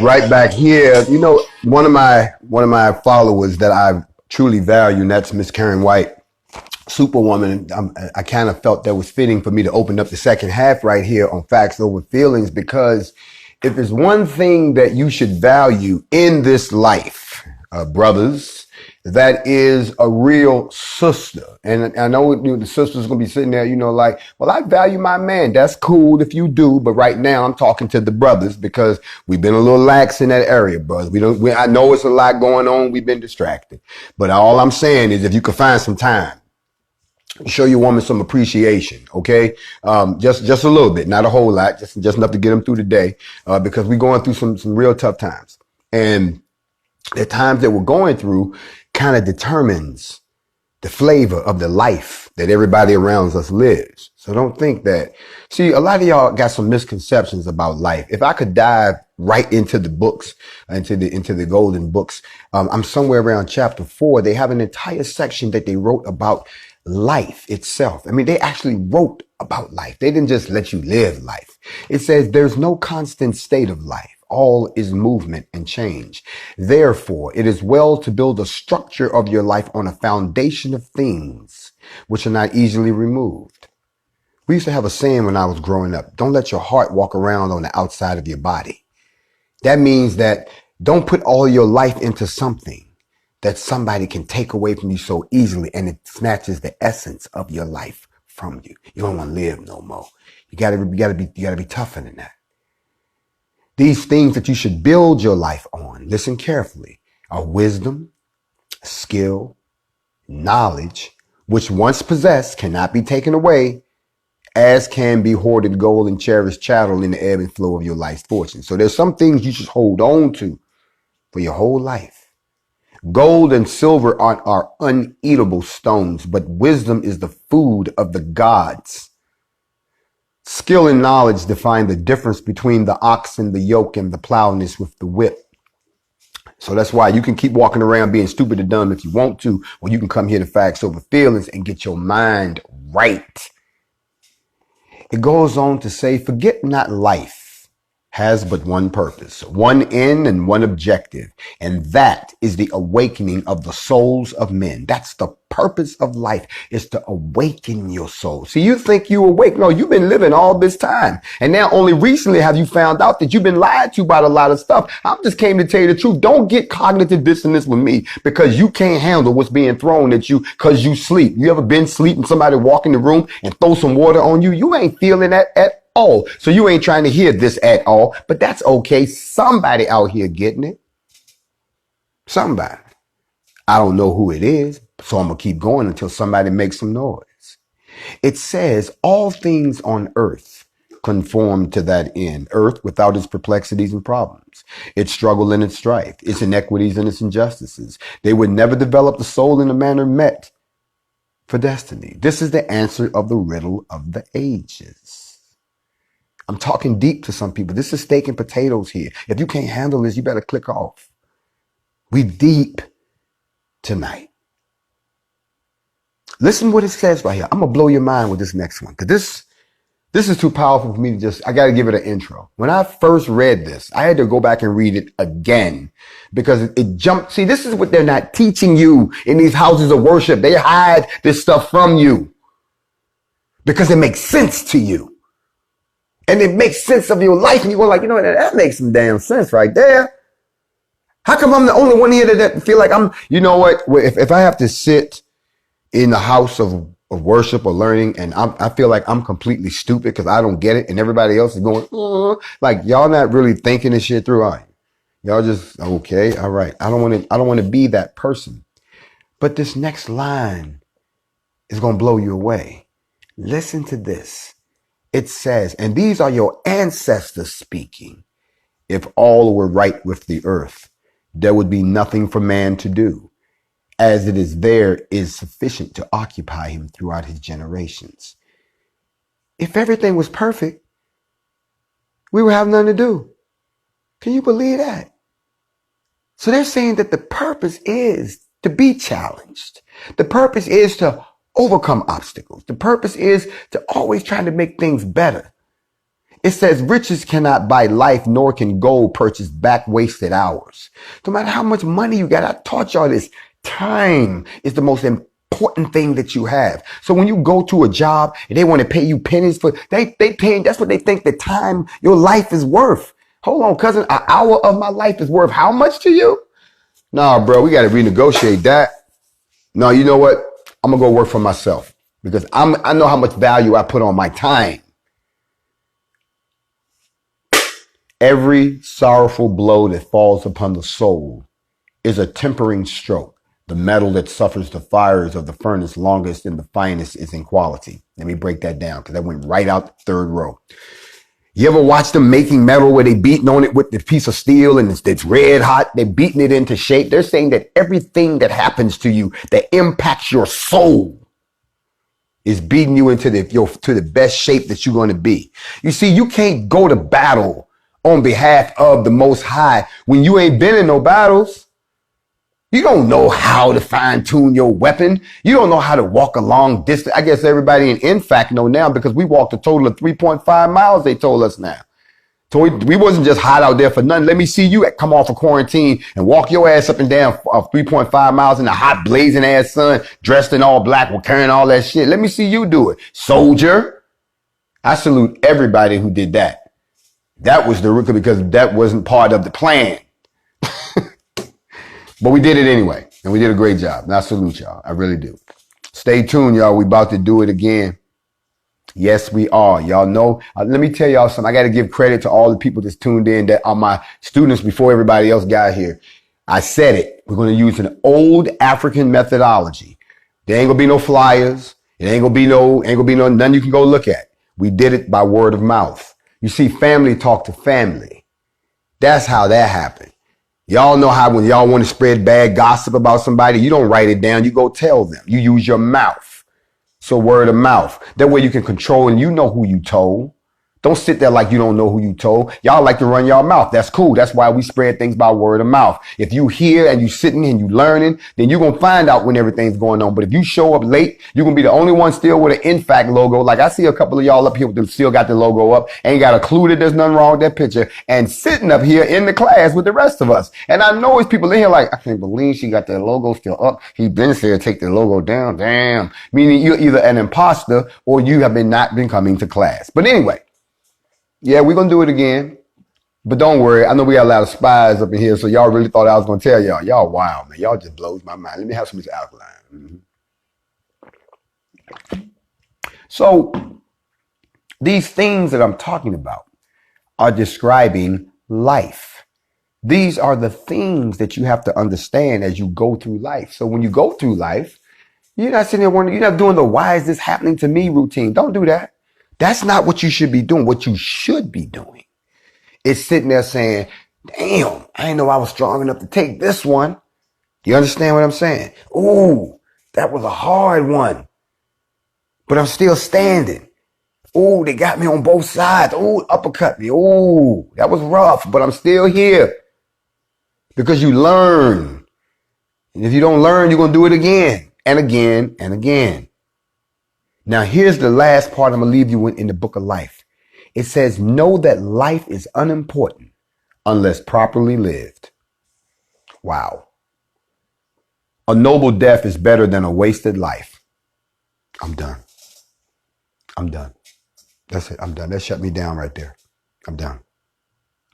Right back here, you know, one of my followers that I truly value, and that's Miss Karen White, Superwoman. I kind of felt that was fitting for me to open up the second half right here on Factz Ova Feelingz, because if there's one thing that you should value in this life, brothers, that is a real sister. And I know the sister's going to be sitting there, you know, like, well, I value my man. That's cool if you do. But right now I'm talking to the brothers because we've been a little lax in that area, brothers. I know it's a lot going on. We've been distracted. But all I'm saying is if you could find some time, show your woman some appreciation, okay? Just a little bit, not a whole lot, just enough to get them through the day, because we're going through some real tough times. And the times that we're going through kind of determines the flavor of the life that everybody around us lives. So don't think that, see, a lot of y'all got some misconceptions about life. If I could dive right into the books, into the golden books, I'm somewhere around chapter 4. They have an entire section that they wrote about life itself. I mean, they actually wrote about life. They didn't just let you live life. It says there's no constant state of life. All is movement and change. Therefore, it is well to build a structure of your life on a foundation of things which are not easily removed. We used to have a saying when I was growing up: don't let your heart walk around on the outside of your body. That means that don't put all your life into something that somebody can take away from you so easily, and it snatches the essence of your life from you. You don't want to live no more. You gotta be tougher than that. These things that you should build your life on, listen carefully, are wisdom, skill, knowledge, which once possessed cannot be taken away, as can be hoarded gold and cherished chattel in the ebb and flow of your life's fortune. So there's some things you should hold on to for your whole life. Gold and silver are uneatable stones, but wisdom is the food of the gods. Skill and knowledge define the difference between the ox and the yoke and the plowness with the whip. So that's why you can keep walking around being stupid and dumb if you want to, or you can come here to Factz Ova Feelingz and get your mind right. It goes on to say, forget not life has but one purpose, one end and one objective, and that is the awakening of the souls of men. That's the purpose of life, is to awaken your soul. See, you think you awake. No, you've been living all this time. And now only recently have you found out that you've been lied to about a lot of stuff. I just came to tell you the truth. Don't get cognitive dissonance with me because you can't handle what's being thrown at you because you sleep. You ever been sleeping, somebody walk in the room and throw some water on you? You ain't feeling that at all. So you ain't trying to hear this at all, but that's okay. Somebody out here getting it. Somebody. I don't know who it is, so I'm going to keep going until somebody makes some noise. It says all things on earth conform to that end. Earth without its perplexities and problems, its struggle and its strife, its inequities and its injustices. They would never develop the soul in a manner met for destiny. This is the answer of the riddle of the ages. I'm talking deep to some people. This is steak and potatoes here. If you can't handle this, you better click off. We deep tonight. Listen what it says right here. I'm going to blow your mind with this next one, because this is too powerful for me to I got to give it an intro. When I first read this, I had to go back and read it again because it jumped. See, this is what they're not teaching you in these houses of worship. They hide this stuff from you because it makes sense to you. And it makes sense of your life. And you go like, you know what, that makes some damn sense right there. How come I'm the only one here that feel like I'm, you know what, if I have to sit in the house of worship or learning and I feel like I'm completely stupid because I don't get it and everybody else is going, like y'all not really thinking this shit through, are you? Y'all just, okay, all right. I don't want to be that person. But this next line is going to blow you away. Listen to this. It says, and these are your ancestors speaking. If all were right with the earth, there would be nothing for man to do. As it is there is sufficient to occupy him throughout his generations. If everything was perfect, we would have nothing to do. Can you believe that? So they're saying that the purpose is to be challenged. The purpose is to overcome obstacles. The purpose is to always try to make things better. It says riches cannot buy life, nor can gold purchase back wasted hours. No matter how much money you got, I taught y'all this. Time is the most important thing that you have. So when you go to a job and they want to pay you pennies for, they paying, that's what they think the time, your life is worth. Hold on, cousin, an hour of my life is worth how much to you? Nah, bro, we got to renegotiate that. No, you know what? I'm going to go work for myself because I know how much value I put on my time. Every sorrowful blow that falls upon the soul is a tempering stroke. The metal that suffers the fires of the furnace longest and the finest is in quality. Let me break that down because that went right out the third row. You ever watch them making metal where they beating on it with the piece of steel and it's red hot? They're beating it into shape. They're saying that everything that happens to you that impacts your soul is beating you into the best shape that you're going to be. You see, you can't go to battle on behalf of the Most High when you ain't been in no battles. You don't know how to fine tune your weapon. You don't know how to walk a long distance. I guess everybody in Nfac know now because we walked a total of 3.5 miles, they told us now. So we wasn't just hot out there for nothing. Let me see you come off of quarantine and walk your ass up and down 3.5 miles in the hot blazing ass sun, dressed in all black, carrying all that shit. Let me see you do it. Soldier. I salute everybody who did that. That was the root because that wasn't part of the plan. But we did it anyway. And we did a great job. And I salute y'all. I really do. Stay tuned, y'all. We about to do it again. Yes, we are. Y'all know. Let me tell y'all something. I got to give credit to all the people that's tuned in that are my students before everybody else got here. I said it. We're going to use an old African methodology. There ain't going to be no flyers. It ain't going to be no, none you can go look at. We did it by word of mouth. You see, family talk to family. That's how that happened. Y'all know how when y'all want to spread bad gossip about somebody, you don't write it down. You go tell them. You use your mouth. So word of mouth. That way you can control and you know who you told. Don't sit there like you don't know who you told. Y'all like to run your mouth. That's cool. That's why we spread things by word of mouth. If you hear and you sitting and you learning, then you're going to find out when everything's going on. But if you show up late, you're going to be the only one still with an Nfac logo. Like I see a couple of y'all up here with them still got the logo up. Ain't got a clue that there's nothing wrong with that picture. And sitting up here in the class with the rest of us. And I know it's people in here like, I can't believe she got the logo still up. He been said take the logo down. Damn. Meaning you're either an imposter or you have not been coming to class. But anyway. Yeah, we're going to do it again. But don't worry. I know we got a lot of spies up in here, so y'all really thought I was going to tell y'all. Y'all wild, man. Y'all just blows my mind. Let me have some of this alkaline. So these things that I'm talking about are describing life. These are the things that you have to understand as you go through life. So when you go through life, you're not sitting there wondering, you're not doing the why is this happening to me routine. Don't do that. That's not what you should be doing. What you should be doing is sitting there saying, damn, I didn't know I was strong enough to take this one. You understand what I'm saying? Ooh, that was a hard one, but I'm still standing. Ooh, they got me on both sides. Ooh, uppercut me. Ooh, that was rough, but I'm still here because you learn. And if you don't learn, you're going to do it again and again and again. Now, here's the last part I'm going to leave you in the book of life. It says, know that life is unimportant unless properly lived. Wow. A noble death is better than a wasted life. I'm done. I'm done. That's it. I'm done. That shut me down right there. I'm done.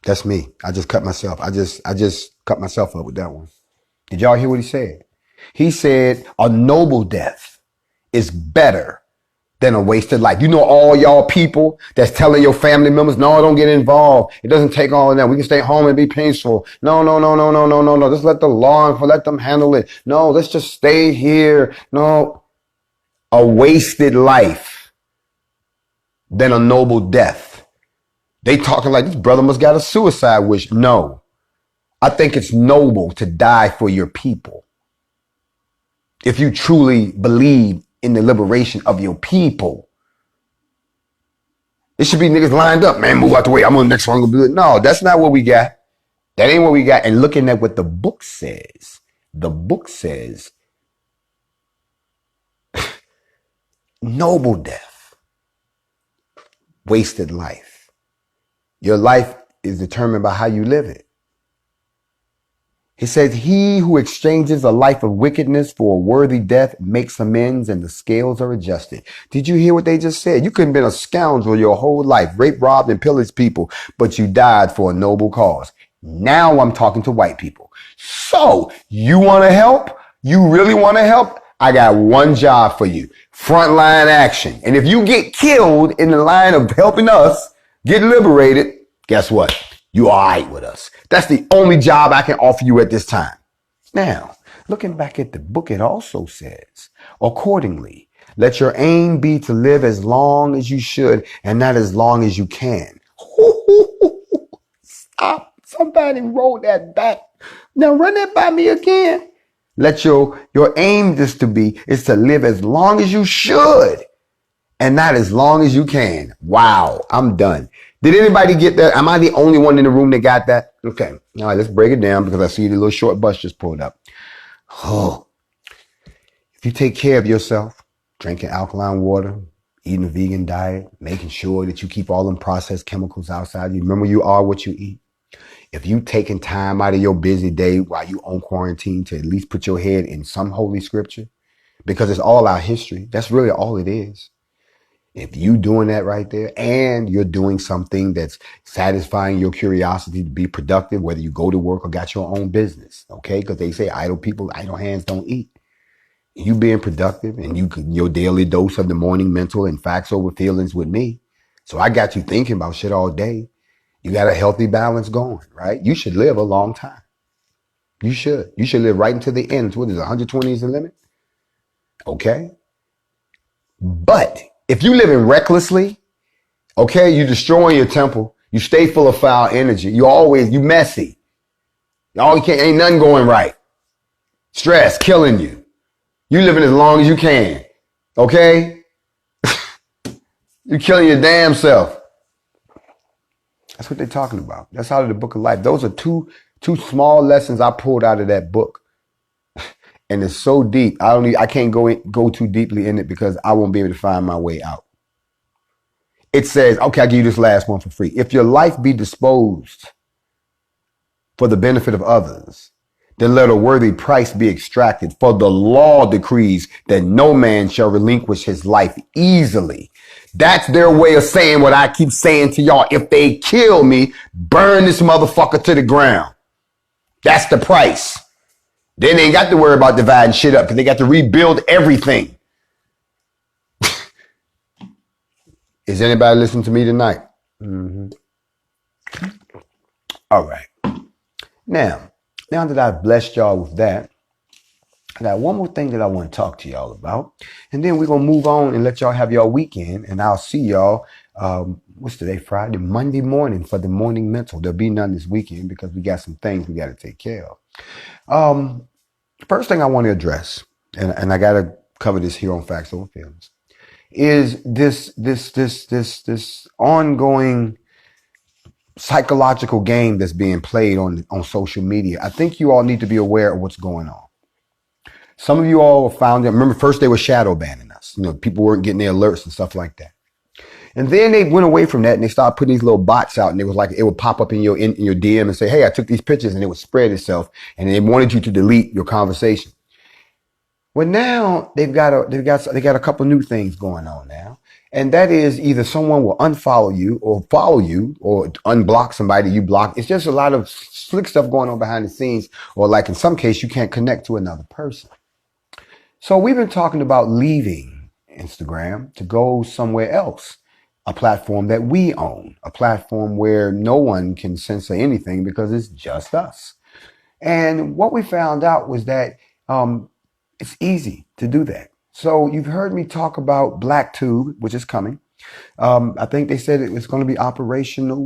That's me. I just cut myself. I just cut myself up with that one. Did y'all hear what he said? He said a noble death is better than a wasted life. You know, all y'all people that's telling your family members, no, don't get involved. It doesn't take all of that. We can stay home and be peaceful. No. Just let the law, let them handle it. No, let's just stay here. No, a wasted life than a noble death. They talking like this brother must got a suicide wish. No, I think it's noble to die for your people. If you truly believe in the liberation of your people. It should be niggas lined up, man, move out the way. I'm on the next one. I'm gonna do it. No, that's not what we got. That ain't what we got. And looking at what the book says, noble death, wasted life. Your life is determined by how you live it. He says, he who exchanges a life of wickedness for a worthy death makes amends and the scales are adjusted. Did you hear what they just said? You could have been a scoundrel your whole life, raped, robbed, and pillaged people, but you died for a noble cause. Now I'm talking to white people. So you want to help? You really want to help? I got one job for you. Frontline action. And if you get killed in the line of helping us get liberated, guess what? You all right with us. That's the only job I can offer you at this time. Now, looking back at the book, it also says, accordingly, let your aim be to live as long as you should and not as long as you can. Stop. Somebody roll that back. Now run that by me again. Let your aim is to live as long as you should and not as long as you can. Wow, I'm done. Did anybody get that? Am I the only one in the room that got that? Okay. All right, let's break it down because I see the little short bus just pulled up. Oh, if you take care of yourself, drinking alkaline water, eating a vegan diet, making sure that you keep all them processed chemicals outside you. Remember, you are what you eat. If you taking time out of your busy day while you on quarantine to at least put your head in some holy scripture, because it's all our history. That's really all it is. If you doing that right there and you're doing something that's satisfying your curiosity to be productive, whether you go to work or got your own business, okay? Because they say idle people, idle hands don't eat. You being productive and your daily dose of the morning mental and Factz Ova Feelingz with me. So I got you thinking about shit all day. You got a healthy balance going, right? You should live a long time. You should. You should live right until the end. What is it, 120 is the limit? Okay? But if you living recklessly, okay, you destroying your temple. You stay full of foul energy. You messy. Ain't nothing going right. Stress killing you. You living as long as you can. Okay? You killing your damn self. That's what they're talking about. That's out of the book of life. Those are two small lessons I pulled out of that book. And it's so deep. I can't go too deeply in it because I won't be able to find my way out. It says, okay, I'll give you this last one for free. If your life be disposed for the benefit of others, then let a worthy price be extracted. For the law decrees that no man shall relinquish his life easily. That's their way of saying what I keep saying to y'all. If they kill me, burn this motherfucker to the ground. That's the price. Then they ain't got to worry about dividing shit up because they got to rebuild everything. Is anybody listening to me tonight? Mm-hmm. All right. Now that I've blessed y'all with that, I got one more thing that I want to talk to y'all about. And then we're going to move on and let y'all have y'all weekend. And I'll see y'all, what's today, Friday? Monday morning for the morning mental. There'll be none this weekend because we got some things we got to take care of. First thing I want to address, and I got to cover this here on Factz Ova Feelingz, is this ongoing psychological game that's being played on social media. I think you all need to be aware of what's going on. Some of you all found it. Remember, first they were shadow banning us. People weren't getting their alerts and stuff like that. And then they went away from that and they started putting these little bots out, and it was like it would pop up in your DM and say, "Hey, I took these pictures," and it would spread itself, and they wanted you to delete your conversation. Well, now they got a couple new things going on now, and that is either someone will unfollow you or follow you or unblock somebody you block. It's just a lot of slick stuff going on behind the scenes, or like in some case, you can't connect to another person. So we've been talking about leaving Instagram to go somewhere else, a platform that we own, a platform where no one can censor anything because it's just us. And what we found out was that it's easy to do that. So you've heard me talk about BlackTube, which is coming. I think they said it was going to be operational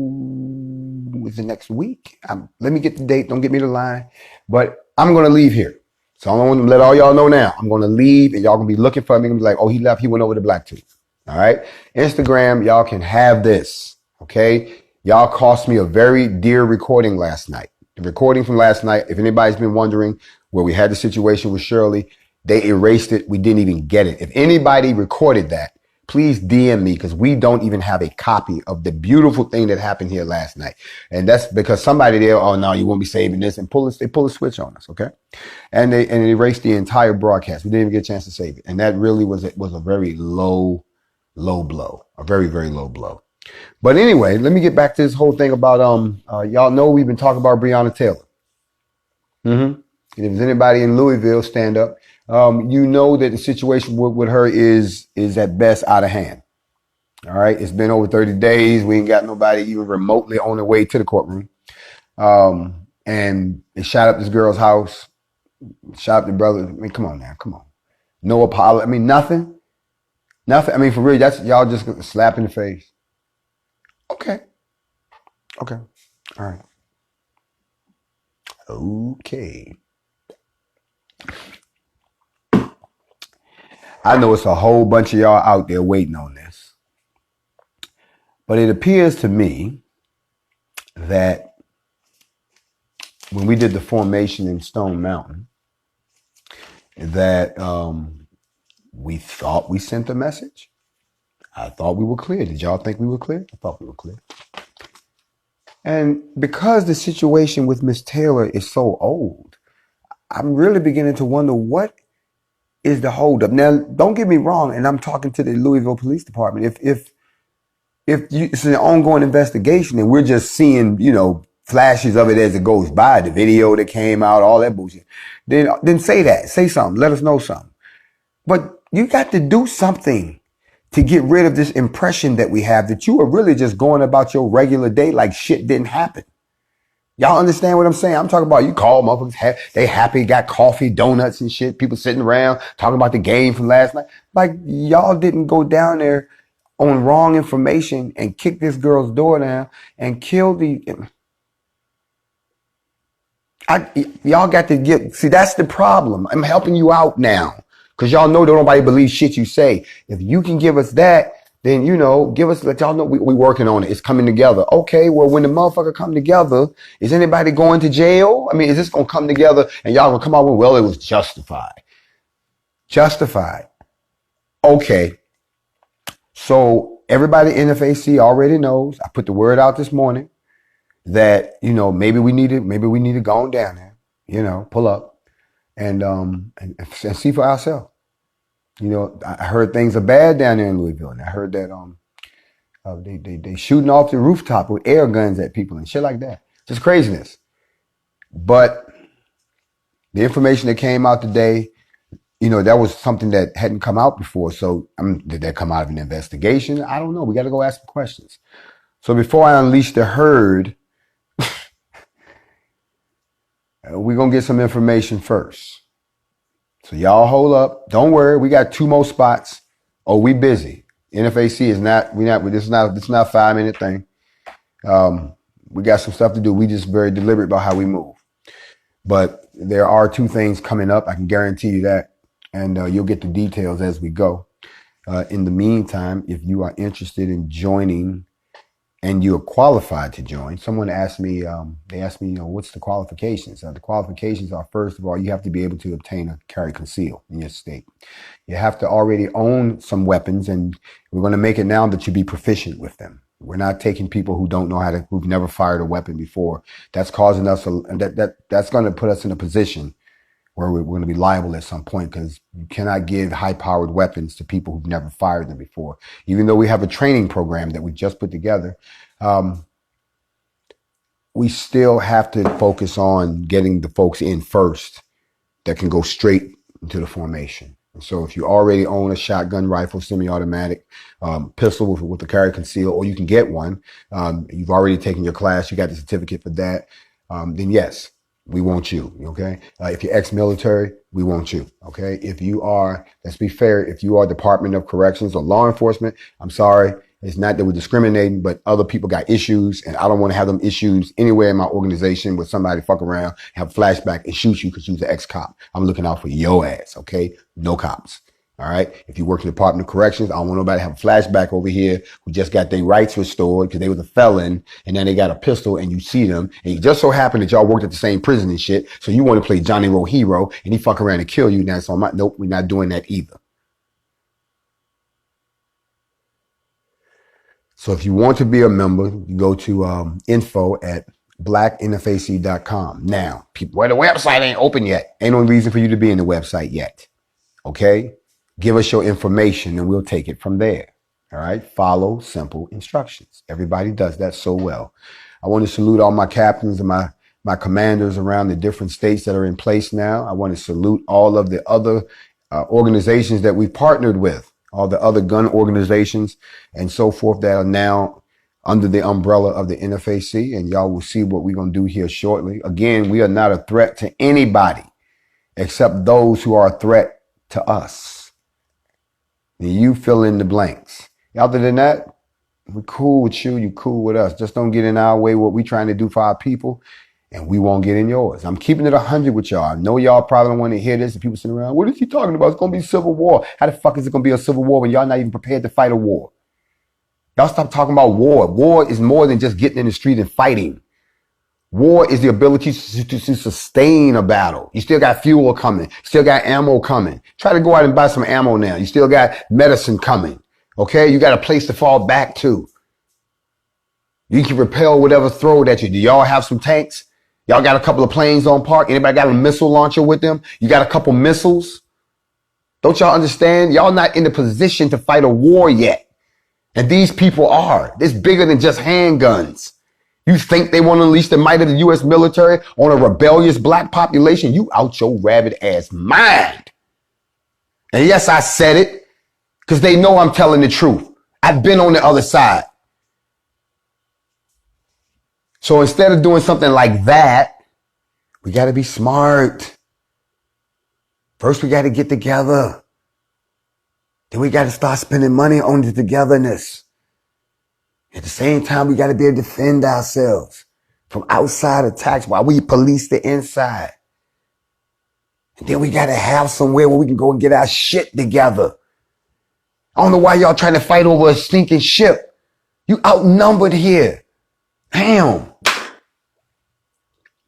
with the next week. Let me get the date. Don't get me the line. But I'm going to leave here. So I want to let all y'all know now. I'm going to leave and y'all going to be looking for me and be like, oh, he left. He went over to BlackTube. All right. Instagram, y'all can have this. Okay. Y'all cost me a very dear recording last night. The recording from last night, if anybody's been wondering where we had the situation with Shirley, they erased it. We didn't even get it. If anybody recorded that, please DM me because we don't even have a copy of the beautiful thing that happened here last night. And that's because somebody there, oh no, you won't be saving this, and they pull a switch on us, okay? And they erased the entire broadcast. We didn't even get a chance to save it. And that really was a very low blow, a very, very low blow. But anyway, let me get back to this whole thing about y'all know we've been talking about Breonna Taylor. Mm-hmm. And if there's anybody in Louisville, stand up. You know that the situation with her is at best out of hand. All right, it's been over 30 days. We ain't got nobody even remotely on their way to the courtroom. And they shot up this girl's house, shot up the brother. I mean, come on now, come on. No apology. I mean, nothing. I mean, for real, that's y'all just gonna slap in the face. Okay. All right. Okay. I know it's a whole bunch of y'all out there waiting on this. But it appears to me that when we did the formation in Stone Mountain, that we thought we sent a message. I thought we were clear. Did y'all think we were clear? I thought we were clear. And because the situation with Miss Taylor is so old, I'm really beginning to wonder what is the holdup. Now, don't get me wrong, and I'm talking to the Louisville Police Department. If it's an ongoing investigation and we're just seeing, flashes of it as it goes by, the video that came out, all that bullshit, then say that. Say something. Let us know something. But you got to do something to get rid of this impression that we have that you are really just going about your regular day like shit didn't happen. Y'all understand what I'm saying? I'm talking about you call motherfuckers, they happy, got coffee, donuts and shit, people sitting around talking about the game from last night. Like, y'all didn't go down there on wrong information and kick this girl's door down and kill y'all got to see, that's the problem. I'm helping you out now because y'all know that nobody believes shit you say. If you can give us that, then, let y'all know we working on it. It's coming together. Okay, well, when the motherfucker come together, is anybody going to jail? I mean, is this going to come together and y'all going to come out with, well, it was justified. Justified. Okay. So everybody in Nfac already knows. I put the word out this morning that, maybe we need to go on down there, pull up and see for ourselves. I heard things are bad down there in Louisville, and I heard that they shooting off the rooftop with air guns at people and shit like that. Just craziness. But the information that came out today, that was something that hadn't come out before. So did that come out of an investigation? I don't know. We got to go ask some questions. So before I unleash the herd, we're going to get some information first. So y'all hold up. Don't worry. We got 2 more spots. Oh, we busy. NFAC is this is not a 5-minute thing. We got some stuff to do. We just very deliberate about how we move. But there are 2 things coming up. I can guarantee you that. And you'll get the details as we go. In the meantime, if you are interested in joining and you're qualified to join, someone asked me, what's the qualifications? The qualifications are, first of all, you have to be able to obtain a carry conceal in your state. You have to already own some weapons, and we're going to make it now that you be proficient with them. We're not taking people who don't know who've never fired a weapon before. That's causing us, that's going to put us in a position where we're going to be liable at some point, because you cannot give high-powered weapons to people who've never fired them before. Even though we have a training program that we just put together, we still have to focus on getting the folks in first that can go straight into the formation. And so if you already own a shotgun, rifle, semi-automatic, pistol with a carry conceal, or you can get one, you've already taken your class, you got the certificate for that, then yes, we want you, okay? If you're ex-military, we want you, okay? If you are, let's be fair, if you are Department of Corrections or law enforcement, I'm sorry, it's not that we're discriminating, but other people got issues, and I don't want to have them issues anywhere in my organization where somebody fuck around, have a flashback, and shoot you because you're an ex-cop. I'm looking out for your ass, okay? No cops. All right. If you work in the Department of Corrections, I don't want nobody to have a flashback over here who just got their rights restored because they was a felon, and then they got a pistol and you see them, and you just so happen that y'all worked at the same prison and shit. So you want to play Johnny Rowe hero and he fuck around and kill you. Now, so nope, we're not doing that either. So if you want to be a member, you go to info@blacknfac.com. Now, people, well, the website ain't open yet. Ain't no reason for you to be in the website yet. Okay? Give us your information and we'll take it from there. All right? Follow simple instructions. Everybody does that so well. I want to salute all my captains and my commanders around the different states that are in place now. I want to salute all of the other organizations that we've partnered with, all the other gun organizations and so forth that are now under the umbrella of the NFAC. And y'all will see what we're going to do here shortly. Again, we are not a threat to anybody except those who are a threat to us. And you fill in the blanks. Other than that, we're cool with you. You cool with us. Just don't get in our way what we're trying to do for our people, and we won't get in yours. I'm keeping it 100 with y'all. I know y'all probably don't want to hear this, and people sitting around, what is he talking about? It's going to be civil war. How the fuck is it going to be a civil war when y'all not even prepared to fight a war? Y'all stop talking about war. War is more than just getting in the street and fighting. War is the ability to sustain a battle. You still got fuel coming. Still got ammo coming. Try to go out and buy some ammo now. You still got medicine coming. Okay? You got a place to fall back to. You can repel whatever thrown at you. Do y'all have some tanks? Y'all got a couple of planes on park? Anybody got a missile launcher with them? You got a couple missiles? Don't y'all understand? Y'all not in the position to fight a war yet. And these people are. It's bigger than just handguns. You think they want to unleash the might of the U.S. military on a rebellious black population? You out your rabbit ass mind. And yes, I said it because they know I'm telling the truth. I've been on the other side. So instead of doing something like that, we got to be smart. First, we got to get together. Then we got to start spending money on the togetherness. At the same time, we got to be able to defend ourselves from outside attacks while we police the inside. And then we got to have somewhere where we can go and get our shit together. I don't know why y'all trying to fight over a stinking ship. You outnumbered here. Damn.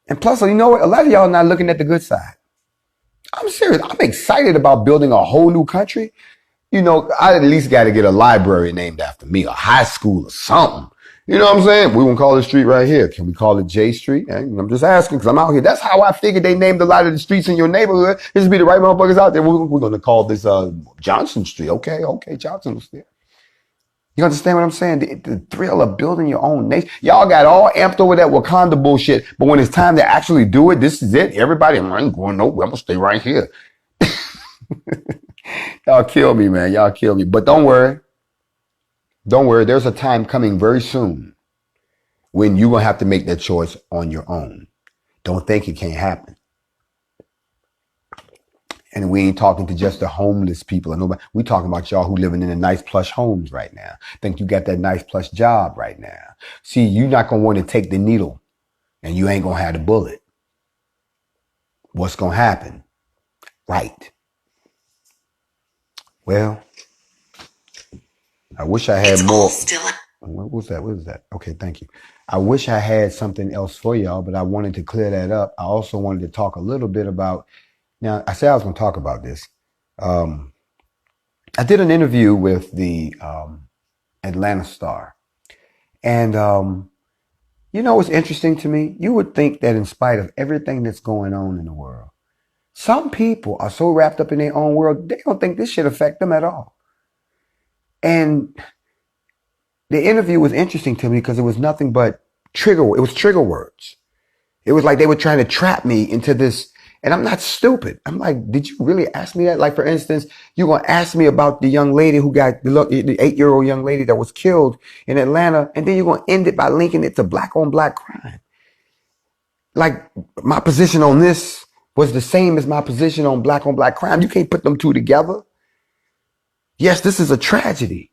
And plus, you know what? A lot of y'all not looking at the good side. I'm serious. I'm excited about building a whole new country. You know, I at least got to get a library named after me, a high school or something. You know what I'm saying? We won't call the street right here. Can we call it J Street? I'm just asking because I'm out here. That's how I figured they named a lot of the streets in your neighborhood. This be the right motherfuckers out there. We're going to call this Johnson Street. Okay, Johnson Street. You understand what I'm saying? The thrill of building your own nation. Y'all got all amped over that Wakanda bullshit, but when it's time to actually do it, this is it. Everybody, I ain't going nowhere. I'm going to stay right here. Y'all kill me, man. Y'all kill me. But don't worry. Don't worry. There's a time coming very soon when you're going to have to make that choice on your own. Don't think it can't happen. And we ain't talking to just the homeless people. We talking about y'all who living in the nice plush homes right now. Think you got that nice plush job right now. See, you're not going to want to take the needle and you ain't going to have the bullet. What's going to happen? Right. Well, I wish I had more. What was that? What is that? Okay, thank you. I wish I had something else for y'all, but I wanted to clear that up. I also wanted to talk a little bit about, now I said I was going to talk about this. I did an interview with the Atlanta Star. And, you know what's interesting to me? You would think that in spite of everything that's going on in the world, some people are so wrapped up in their own world, they don't think this should affect them at all. And the interview was interesting to me because it was nothing but trigger words. It was like they were trying to trap me into this. And I'm not stupid. I'm like, did you really ask me that? Like, for instance, you're going to ask me about the young lady who got the 8-year-old young lady that was killed in Atlanta. And then you're going to end it by linking it to black on black crime. Like, my position on this was the same as my position on black crime. You can't put them two together. Yes, this is a tragedy.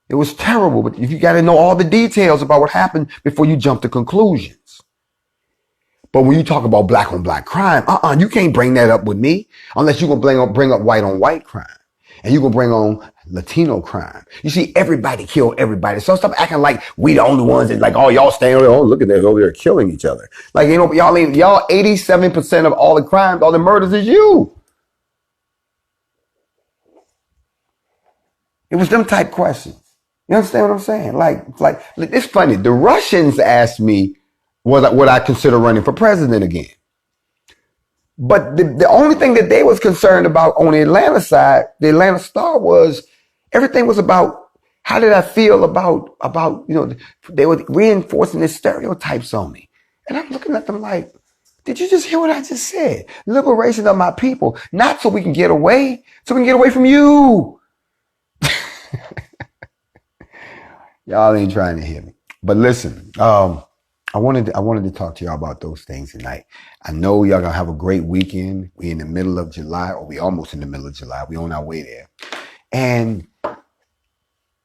It was terrible, but you got to know all the details about what happened before you jump to conclusions. But when you talk about black on black crime, you can't bring that up with me unless you're going to bring up white on white crime. And you're going to bring on Latino crime. You see, everybody killed everybody. So stop acting like we the only ones that like, oh, y'all staying over there. Oh, look at that over there killing each other. Like, you know, y'all 87% of all the crimes, all the murders is you. It was them type questions. You understand what I'm saying? Like it's funny. The Russians asked me would I consider running for president again. But the only thing that they was concerned about on the Atlanta side, the Atlanta Star, was everything was about how did I feel about they were reinforcing the stereotypes on me. And I'm looking at them like, did you just hear what I just said? Liberation of my people, not so we can get away, so we can get away from you. Y'all ain't trying to hear me. But listen, I wanted to talk to y'all about those things tonight. I know y'all gonna have a great weekend. We in the middle of July, or we almost in the middle of July. We on our way there. And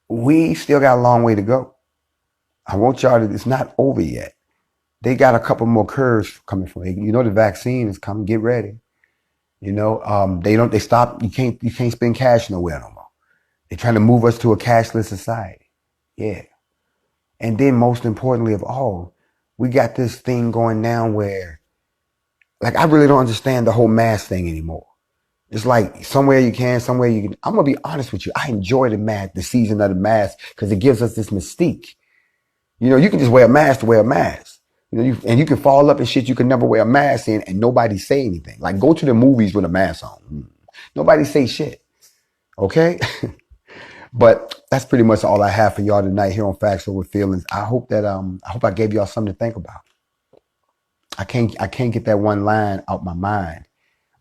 we still got a long way to go. I want y'all to, it's not over yet. They got a couple more curves coming from it. You know, the vaccine is coming, get ready. You know, they stop, you can't spend cash nowhere no more. They're trying to move us to a cashless society. Yeah. And then most importantly of all, we got this thing going down where, like, I really don't understand the whole mask thing anymore. It's like somewhere you can, somewhere you can. I'm going to be honest with you. I enjoy the season of the mask because it gives us this mystique. You know, you can just wear a mask to wear a mask. You know, and you can fall up in shit you can never wear a mask in and nobody say anything. Like, go to the movies with a mask on. Nobody say shit. Okay? But that's pretty much all I have for y'all tonight here on Factz Ova Feelingz. I hope I gave y'all something to think about. I can't get that one line out my mind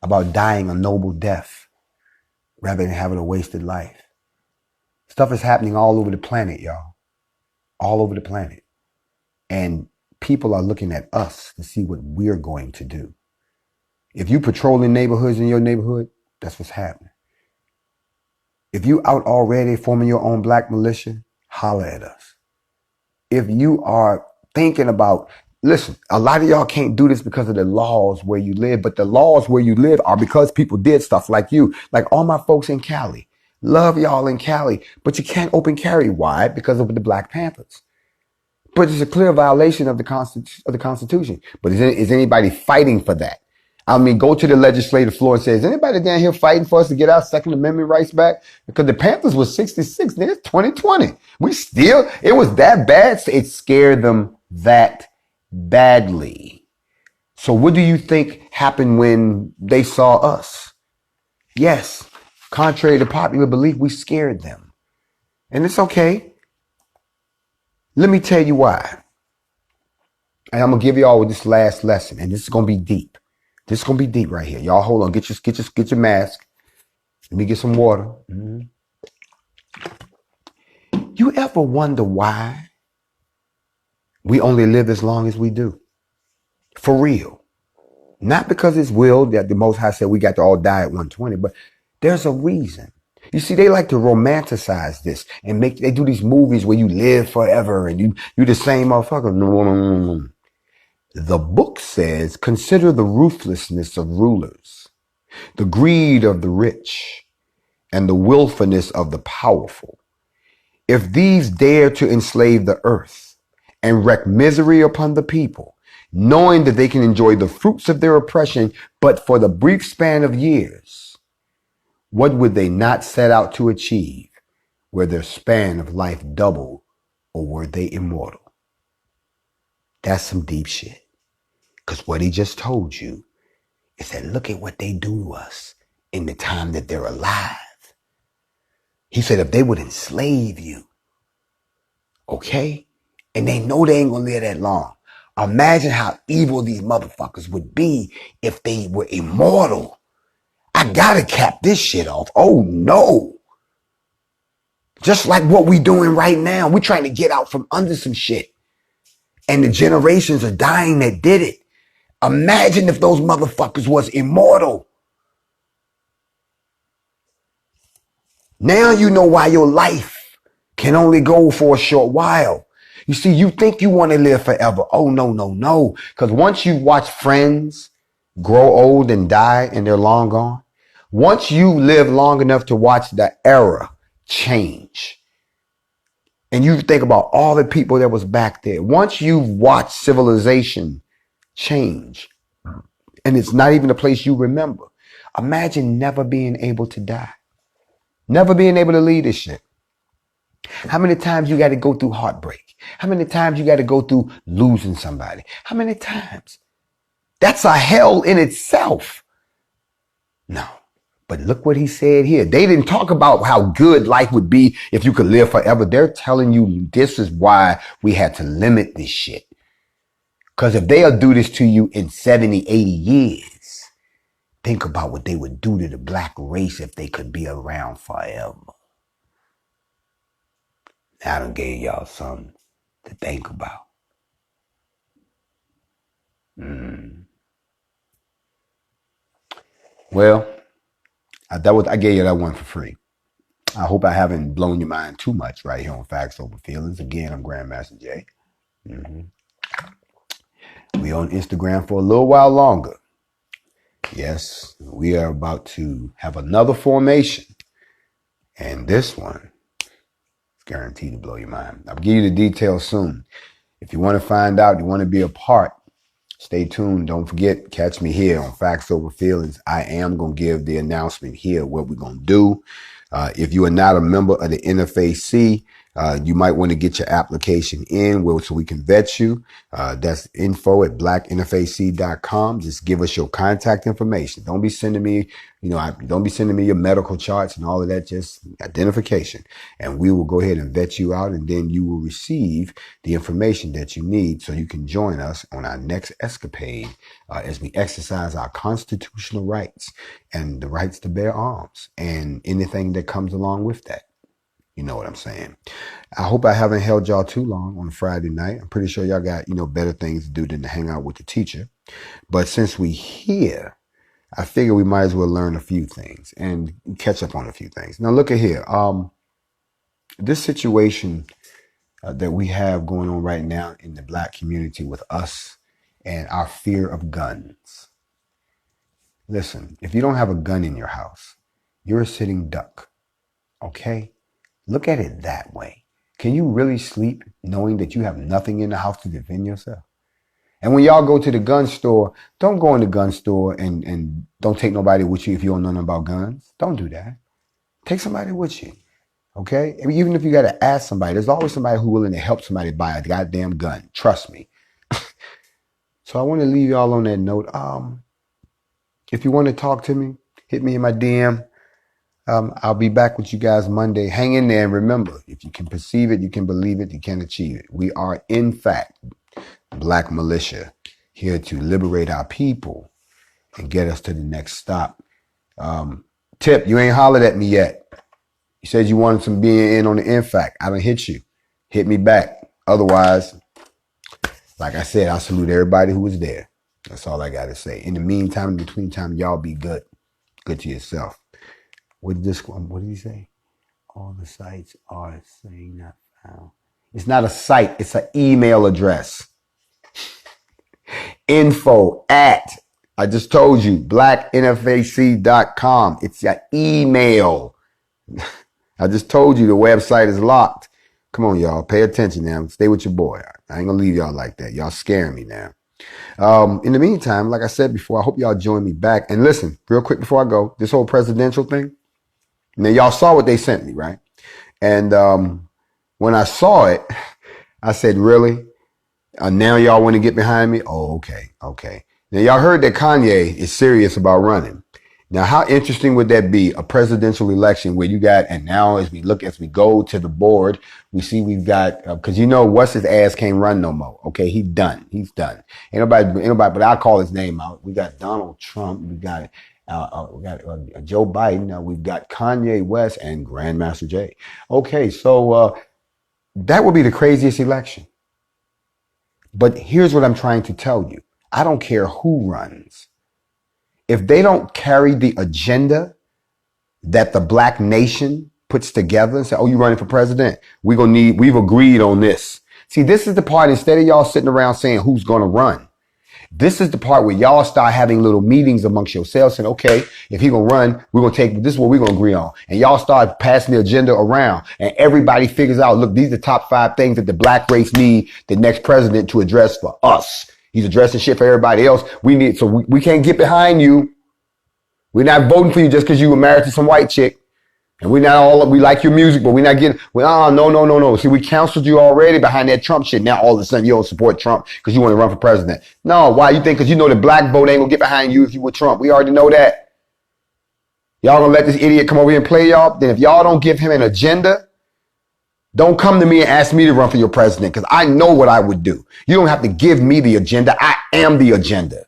about dying a noble death rather than having a wasted life. Stuff is happening all over the planet, y'all. All over the planet. And people are looking at us to see what we're going to do. If you patrolling neighborhoods in your neighborhood, that's what's happening. If you out already forming your own black militia, holler at us. If you are thinking about, listen, a lot of y'all can't do this because of the laws where you live, but the laws where you live are because people did stuff like you. Like all my folks in Cali. Love y'all in Cali, but you can't open carry. Why? Because of the Black Panthers. But it's a clear violation of the Constitution. But is anybody fighting for that? I mean, go to the legislative floor and say, is anybody down here fighting for us to get our Second Amendment rights back? Because the Panthers was 66, then it's 2020. It was that bad. It scared them that badly. So what do you think happened when they saw us? Yes, contrary to popular belief, we scared them. And it's okay. Let me tell you why. And I'm going to give y'all this last lesson, and this is going to be deep. This is going to be deep right here. Y'all hold on. Get your mask. Let me get some water. Mm-hmm. You ever wonder why we only live as long as we do? For real. Not because it's willed that the Most High said we got to all die at 120, but there's a reason. You see, they like to romanticize this and they do these movies where you live forever and you the same motherfucker. No. The book says, consider the ruthlessness of rulers, the greed of the rich, and the willfulness of the powerful. If these dare to enslave the earth and wreak misery upon the people, knowing that they can enjoy the fruits of their oppression, but for the brief span of years, what would they not set out to achieve were their span of life doubled, or were they immortal? That's some deep shit. Because what he just told you is that look at what they do to us in the time that they're alive. He said if they would enslave you, okay, and they know they ain't gonna live that long, imagine how evil these motherfuckers would be if they were immortal. I gotta cap this shit off. Oh no. Just like what we doing right now. We're trying to get out from under some shit. And the generations are dying that did it. Imagine if those motherfuckers was immortal. Now you know why your life can only go for a short while. You see, you think you want to live forever. Oh, no. Because once you watch friends grow old and die and they're long gone, once you live long enough to watch the era change, and you think about all the people that was back there, once you watch civilization change, and it's not even a place you remember, imagine never being able to die. Never being able to leave this shit. How many times you got to go through heartbreak? How many times you got to go through losing somebody? How many times? That's a hell in itself. No. But look what he said here. They didn't talk about how good life would be if you could live forever. They're telling you this is why we had to limit this shit. Because if they'll do this to you in 70, 80 years, think about what they would do to the black race if they could be around forever. I done gave y'all something to think about. Well, I gave you that one for free. I hope I haven't blown your mind too much right here on Factz Ova Feelingz. Again, I'm Grandmaster Jay. We on Instagram for a little while longer. Yes, we are about to have another formation. And this one is guaranteed to blow your mind. I'll give you the details soon. If you want to find out, you want to be a part, stay tuned. Don't forget, catch me here on Factz Ova Feelingz. I am going to give the announcement here, what we're going to do. If you are not a member of the NFAC, you might want to get your application in so we can vet you. That's info@blacknfac.com. Just give us your contact information. Don't be sending me, don't be sending me your medical charts and all of that, just identification. And we will go ahead and vet you out, and then you will receive the information that you need so you can join us on our next escapade as we exercise our constitutional rights and the rights to bear arms and anything that comes along with that. You know what I'm saying? I hope I haven't held y'all too long on a Friday night. I'm pretty sure y'all got, better things to do than to hang out with the teacher. But since we here, I figure we might as well learn a few things and catch up on a few things. Now look at here. This situation that we have going on right now in the black community with us and our fear of guns. Listen, if you don't have a gun in your house, you're a sitting duck. Okay? Look at it that way. Can you really sleep knowing that you have nothing in the house to defend yourself? And when y'all go to the gun store, don't go in the gun store and don't take nobody with you if you don't know nothing about guns. Don't do that. Take somebody with you. Okay? I mean, even if you got to ask somebody, there's always somebody who's willing to help somebody buy a goddamn gun. Trust me. So I want to leave y'all on that note. If you want to talk to me, hit me in my DM. I'll be back with you guys Monday. Hang in there and remember, if you can perceive it, you can believe it, you can achieve it. We are, in fact, Black Militia, here to liberate our people and get us to the next stop. Tip, you ain't hollered at me yet. You said you wanted some being in on the Nfac. I done hit you. Hit me back. Otherwise, like I said, I salute everybody who was there. That's all I got to say. In the meantime, in between time, y'all be good. Good to yourself. What did he say? All the sites are saying not found. It's not a site. It's an email address. I just told you, blacknfac.com. It's your email. I just told you the website is locked. Come on, y'all. Pay attention now. Stay with your boy. I ain't going to leave y'all like that. Y'all scaring me now. In the meantime, like I said before, I hope y'all join me back. And listen, real quick before I go, this whole presidential thing. Now, y'all saw what they sent me, right? And when I saw it, I said, really? Now y'all want to get behind me? Oh, okay. Now, y'all heard that Kanye is serious about running. Now, how interesting would that be, a presidential election where you got, and now as we go to the board, we see we've got, because what's his ass can't run no more. Okay, he's done. Ain't nobody, but I'll call his name out. We got Donald Trump. We got Joe Biden. Now we've got Kanye West and Grandmaster Jay. Okay, so that would be the craziest election. But here's what I'm trying to tell you. I don't care who runs. If they don't carry the agenda that the black nation puts together and say, oh, you running for president? We've agreed on this. See, this is the part, instead of y'all sitting around saying who's going to run, this is the part where y'all start having little meetings amongst yourselves saying, okay, if he gonna run, we're gonna this is what we're gonna agree on. And y'all start passing the agenda around and everybody figures out, look, these are the top 5 things that the black race need the next president to address for us. He's addressing shit for everybody else. We can't get behind you. We're not voting for you just because you were married to some white chick. And we like your music, but we're not getting, no. See, we counseled you already behind that Trump shit. Now all of a sudden you don't support Trump because you want to run for president. No, why? You think because you know the black vote ain't gonna get behind you if you were Trump. We already know that. Y'all gonna let this idiot come over here and play y'all? Then if y'all don't give him an agenda, don't come to me and ask me to run for your president because I know what I would do. You don't have to give me the agenda. I am the agenda.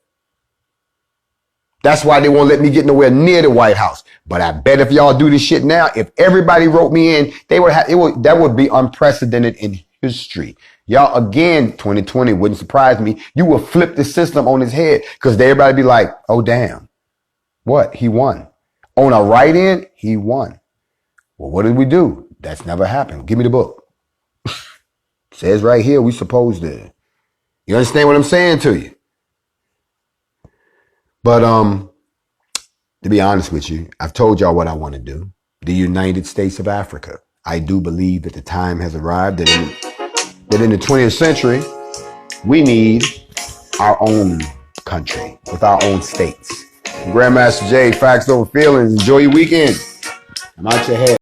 That's why they won't let me get nowhere near the White House. But I bet if y'all do this shit now, if everybody wrote me in, that would be unprecedented in history. Y'all, again, 2020 wouldn't surprise me. You will flip the system on his head because everybody be like, oh, damn. What? He won. On a write-in, he won. Well, what did we do? That's never happened. Give me the book. Says right here, we supposed to. You understand what I'm saying to you? But to be honest with you, I've told y'all what I want to do. The United States of Africa. I do believe that the time has arrived that in the 20th century, we need our own country with our own states. Grandmaster J, Factz Ova Feelingz. Enjoy your weekend. I'm out your head.